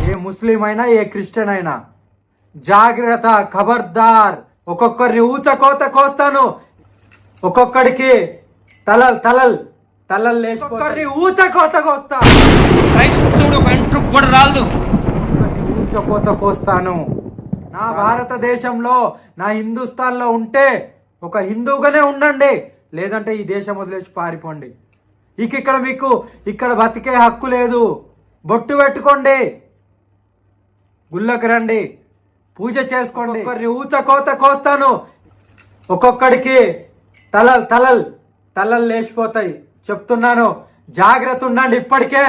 ఏ ముస్లిం అయినా a Christian అయినా జాగ్రత్త, ఖబర్దార్. ఒక్కొక్కరిని ఊచకోత కోస్తాను, ఒక్కొక్కడికి తలలు లేచిపోతాయి. ఊచకోత కోస్తా. క్రైస్తవుడు ఒక ఎంట్రుకు కూడా రాలదు. ఊచకోత కోస్తాను. నా భారతదేశంలో, నా హిందుస్థాన్లో ఉంటే ఒక హిందువుగానే ఉండండి, లేదంటే ఈ దేశం వదిలేసి పారిపోండి. ఇక్కడ మీకు ఇక్కడ బతికే హక్కు లేదు. బొట్టు పెట్టుకోండి, గుళ్ళకి రండి, పూజ చేసుకోండి. ఒక్కొక్కరిని ఊచకోత కోస్తాను, ఒక్కొక్కడికి తలలు లేచిపోతాయి. చెప్తున్నాను, జాగ్రత్త ఉండండి. ఇప్పటికే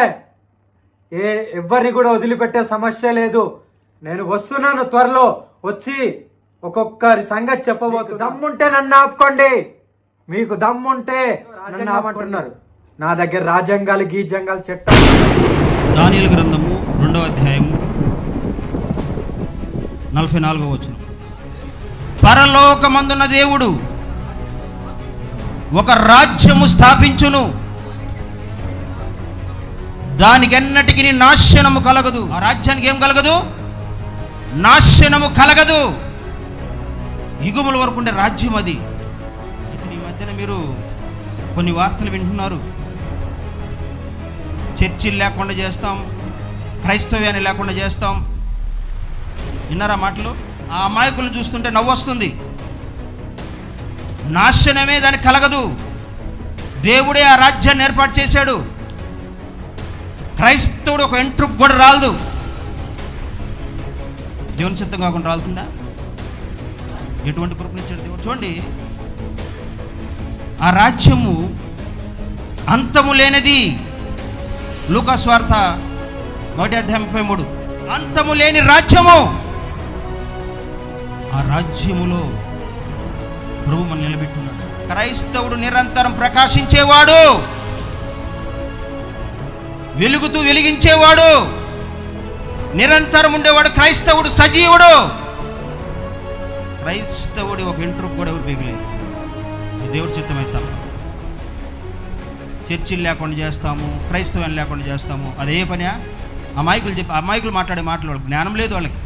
ఎవరిని కూడా వదిలిపెట్టే సమస్య లేదు. నేను వస్తున్నాను, త్వరలో వచ్చి ఒక్కొక్కరి సంగతి చెప్పబోతున్నా. దమ్ముంటే నన్ను ఆపుకోండి, మీకు దమ్ముంటే నన్ను ఆపంటున్నారు. నా దగ్గర రాజ్యాంగాలు గీజంగాలు చట్టాలు. దానియేలు గ్రంథము 2వ అధ్యాయము 44వ వచనం. పరలోకమందున్న దేవుడు ఒక రాజ్యము స్థాపించును, దానికి ఎన్నటికి నాశనము కలగదు. ఆ రాజ్యానికి ఏం కలగదు? నాశనము కలగదు. యుగముల వరకు ఉండే రాజ్యం అది. ఈ మధ్యన మీరు కొన్ని వార్తలు వింటున్నారు. చర్చిలు లేకుండా చేస్తాం, క్రైస్తవ్యాన్ని లేకుండా చేస్తాం. విన్నారా మాటలు? ఆ అమాయకులను చూస్తుంటే నవ్వు వస్తుంది. నాశనమే దానికి కలగదు. దేవుడే ఆ రాజ్యాన్ని ఏర్పాటు చేశాడు. క్రైస్తవుడు ఒక ఎంట్రుకు కూడా రాలదు. దేవుని చిత్తం కాకుండా రాలుతుందా? ఎటువంటి కృపనిచ్చాడు దేవుడు. చూడండి, ఆ రాజ్యము అంతము లేనిది. లూకా సువార్త 1:33. అంతము లేని రాజ్యము. ఆ రాజ్యములో ప్రభు మనం నిలబెట్టున్నాడు. క్రైస్తవుడు నిరంతరం ప్రకాశించేవాడు, వెలుగుతూ వెలిగించేవాడు, నిరంతరం ఉండేవాడు. క్రైస్తవుడు సజీవుడు. క్రైస్తవుడి ఒక ఎంట్రుకు కూడా ఎవరు పీకలేదు. దేవుడి చిత్తమైతే తప్ప. చర్చిలు లేకుండా చేస్తాము, క్రైస్తవం లేకుండా చేస్తాము. అదే పని. అమాయకులు మాట్లాడే మాటలు వాళ్ళకి జ్ఞానం లేదు. వాళ్ళకి